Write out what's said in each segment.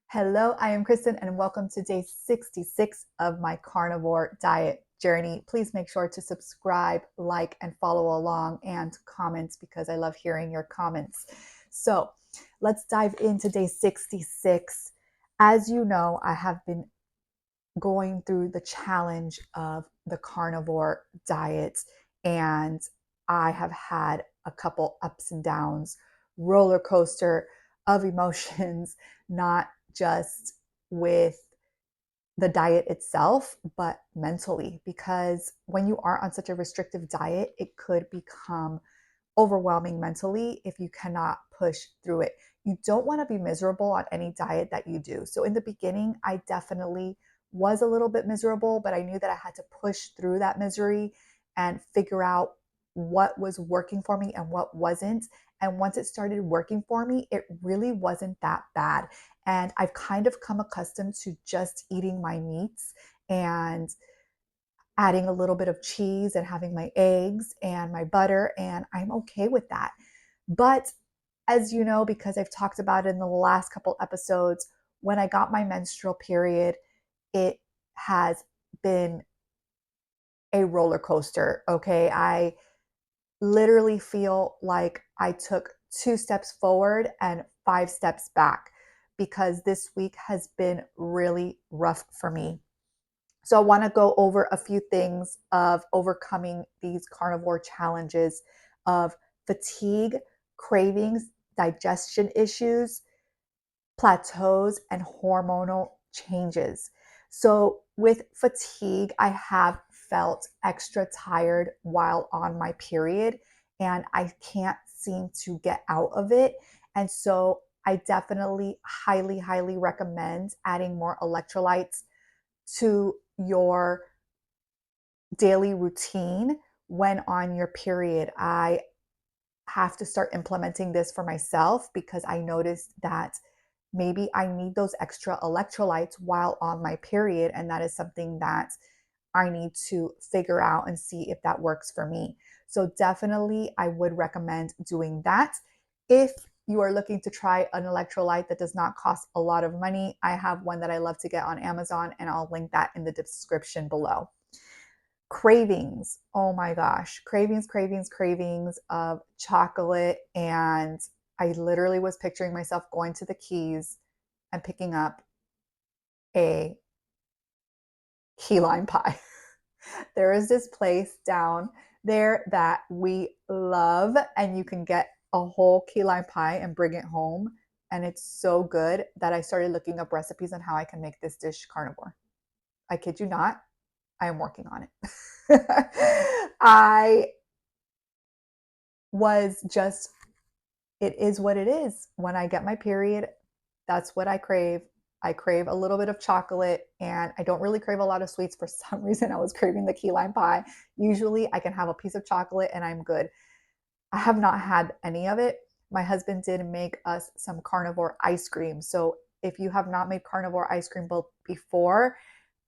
Hello, I am Kristen, and welcome to day 66 of my carnivore diet journey. Please make sure to subscribe, like, and follow along and comment because I love hearing your comments. So let's dive into day 66. As you know, I have been going through the challenge of the carnivore diet, and I have had a couple ups and downs, roller coaster of emotions, not just with the diet itself, but mentally. Because when you are on such a restrictive diet, it could become overwhelming mentally if you cannot push through it. You don't want to be miserable on any diet that you do. So in the beginning, I definitely was a little bit miserable, but I knew that I had to push through that misery and figure out what was working for me and what wasn't. And once it started working for me, it really wasn't that bad. And I've kind of come accustomed to just eating my meats and adding a little bit of cheese and having my eggs and my butter, and I'm okay with that. But as you know, because I've talked about it in the last couple episodes, when I got my menstrual period, it has been a roller coaster. Okay. I literally feel like I took 2 steps forward and 5 steps back because this week has been really rough for me. So I want to go over a few things of overcoming these carnivore challenges of fatigue, cravings, digestion issues, plateaus, and hormonal changes. So with fatigue, I have felt extra tired while on my period, and I can't seem to get out of it. And so I definitely highly recommend adding more electrolytes to your daily routine when on your period. I have to start implementing this for myself because I noticed that maybe I need those extra electrolytes while on my period. And that is something that I need to figure out and see if that works for me. So, definitely, I would recommend doing that. If you are looking to try an electrolyte that does not cost a lot of money, I have one that I love to get on Amazon, and I'll link that in the description below. Cravings. Oh my gosh. Cravings of chocolate. And I literally was picturing myself going to the Keys and picking up a key lime pie. There is this place down there that we love, and you can get a whole key lime pie and bring it home. And it's so good that I started looking up recipes on how I can make this dish carnivore. I kid you not, I am working on it. I was just, it is what it is. When I get my period, that's what I crave. I crave a little bit of chocolate, and I don't really crave a lot of sweets. For some reason, I was craving the key lime pie. Usually, I can have a piece of chocolate and I'm good. I have not had any of it. My husband did make us some carnivore ice cream. So, if you have not made carnivore ice cream before,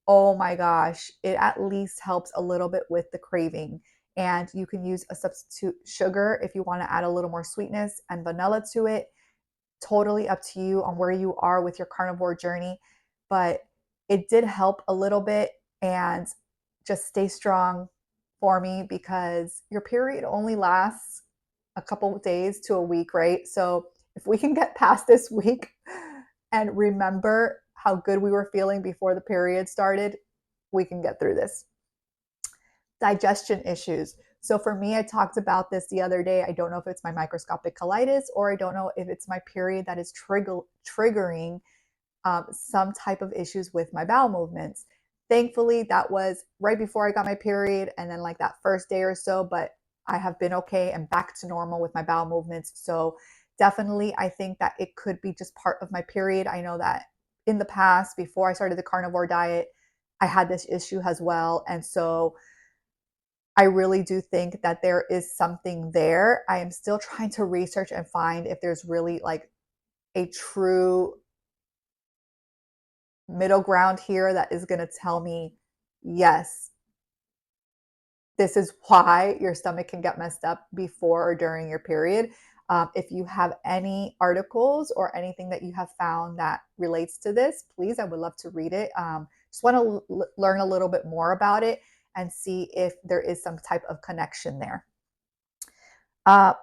oh my gosh, it at least helps a little bit with the craving. And you can use a substitute sugar if you want to add a little more sweetness and vanilla to it. Totally up to you on where you are with your carnivore journey. But it did help a little bit, and just stay strong for me because your period only lasts a couple of days to a week, right? So if we can get past this week and remember how good we were feeling before the period started, we can get through this. Digestion issues. So for me, I talked about this the other day. I don't know if it's my microscopic colitis or I don't know if it's my period that is triggering some type of issues with my bowel movements. Thankfully, that was right before I got my period and then like that first day or so, but I have been okay and back to normal with my bowel movements. So definitely, I think that it could be just part of my period. I know that in the past, before I started the carnivore diet, I had this issue as well. And so I really do think that there is something there. I am still trying to research and find if there's really like a true middle ground here that is going to tell me, yes, this is why your stomach can get messed up before or during your period. If you have any articles or anything that you have found that relates to this, please, I would love to read it. Just want to learn a little bit more about it and see if there is some type of connection there.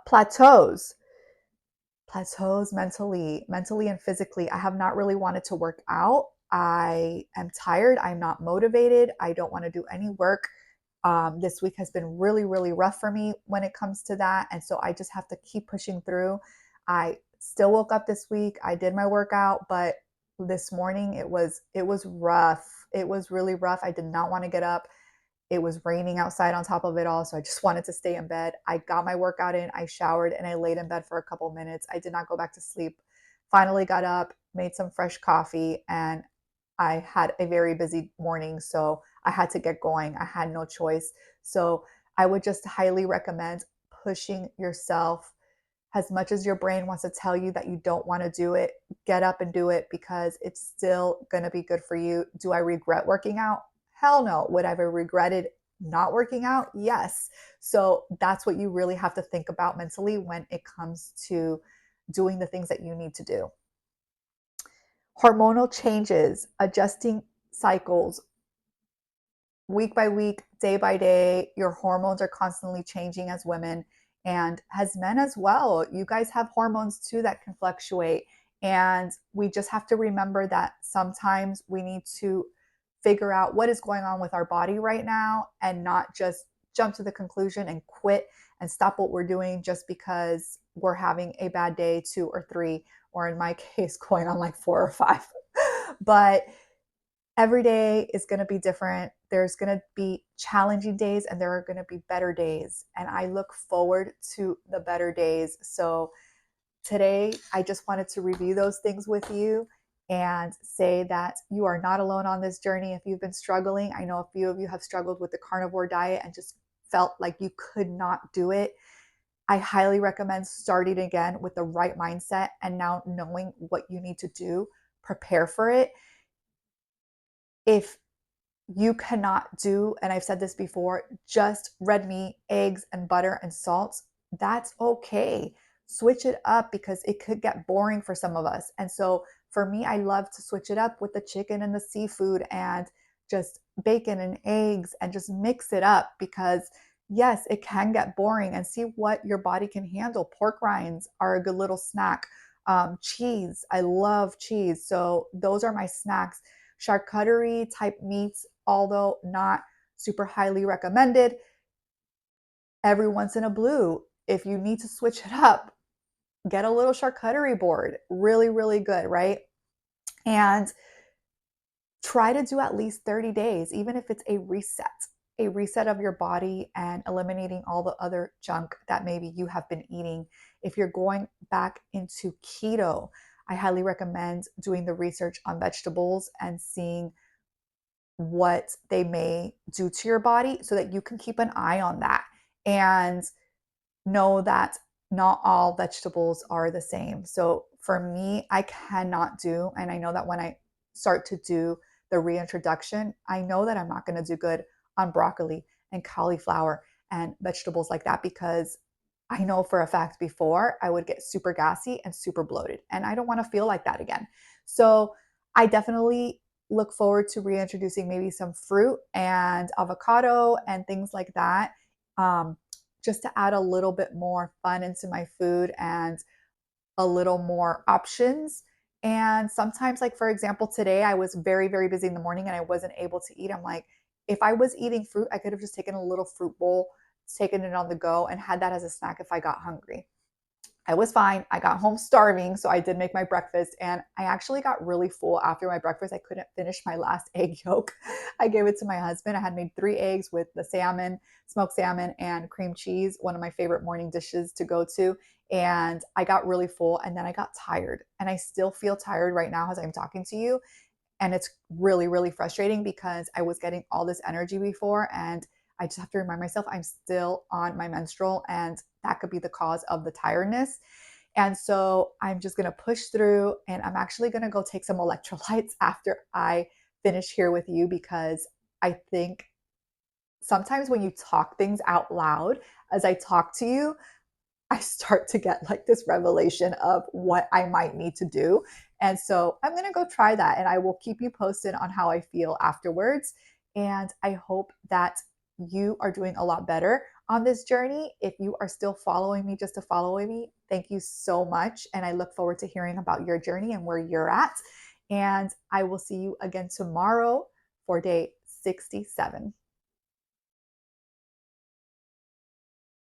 Plateaus. Plateaus mentally and physically. I have not really wanted to work out. I am tired. I'm not motivated. I don't want to do any work. This week has been really, really rough for me when it comes to that. And so I just have to keep pushing through. I still woke up this week. I did my workout, but this morning it was rough. It was really rough. I did not want to get up. It was raining outside on top of it all, so I just wanted to stay in bed. I got my workout in, I showered, and I laid in bed for a couple minutes. I did not go back to sleep. Finally got up, made some fresh coffee, and I had a very busy morning, so I had to get going. I had no choice. So I would just highly recommend pushing yourself. As much as your brain wants to tell you that you don't want to do it, get up and do it because it's still going to be good for you. Do I regret working out? Hell no. Would I have regretted not working out? Yes. So that's what you really have to think about mentally when it comes to doing the things that you need to do. Hormonal changes, adjusting cycles, week by week, day by day, your hormones are constantly changing as women and as men as well. You guys have hormones too that can fluctuate. And we just have to remember that sometimes we need to figure out what is going on with our body right now and not just jump to the conclusion and quit and stop what we're doing just because we're having a bad day, 2 or 3, or in my case, going on like 4 or 5. But every day is going to be different. There's going to be challenging days and there are going to be better days. And I look forward to the better days. So today, I just wanted to review those things with you and say that you are not alone on this journey. If you've been struggling, I know a few of you have struggled with the carnivore diet and just felt like you could not do it. I highly recommend starting again with the right mindset and now knowing what you need to do, prepare for it. If you cannot do, and I've said this before, just red meat, eggs, and butter and salt, that's okay. Switch it up because it could get boring for some of us. And so for me, I love to switch it up with the chicken and the seafood and just bacon and eggs and just mix it up because yes, it can get boring and see what your body can handle. Pork rinds are a good little snack. Cheese, I love cheese. So those are my snacks. Charcuterie type meats, although not super highly recommended, every once in a blue, if you need to switch it up, get a little charcuterie board. Really, really good, right? And try to do at least 30 days, even if it's a reset of your body and eliminating all the other junk that maybe you have been eating. If you're going back into keto, I highly recommend doing the research on vegetables and seeing what they may do to your body so that you can keep an eye on that and know that not all vegetables are the same. So for me, I cannot do, and I know that when I start to do the reintroduction, I know that I'm not going to do good on broccoli and cauliflower and vegetables like that because I know for a fact before I would get super gassy and super bloated, and I don't want to feel like that again. So I definitely look forward to reintroducing maybe some fruit and avocado and things like that. Just to add a little bit more fun into my food and a little more options. And sometimes, like for example, today I was very, very busy in the morning and I wasn't able to eat. I'm like, if I was eating fruit, I could have just taken a little fruit bowl, taken it on the go, and had that as a snack if I got hungry. I was fine. I got home starving, so I did make my breakfast and I actually got really full after my breakfast. I couldn't finish my last egg yolk. I gave it to my husband. I had made 3 eggs with the salmon, smoked salmon, and cream cheese, one of my favorite morning dishes to go to. And I got really full and then I got tired. And I still feel tired right now as I'm talking to you. And it's really, really frustrating because I was getting all this energy before and I just have to remind myself I'm still on my menstrual and that could be the cause of the tiredness. And so I'm just going to push through and I'm actually going to go take some electrolytes after I finish here with you because I think sometimes when you talk things out loud, as I talk to you, I start to get like this revelation of what I might need to do. And so I'm going to go try that, and I will keep you posted on how I feel afterwards. And I hope that you are doing a lot better on this journey. If you are still following me just to follow me, thank you so much. And I look forward to hearing about your journey and where you're at. And I will see you again tomorrow for day 67.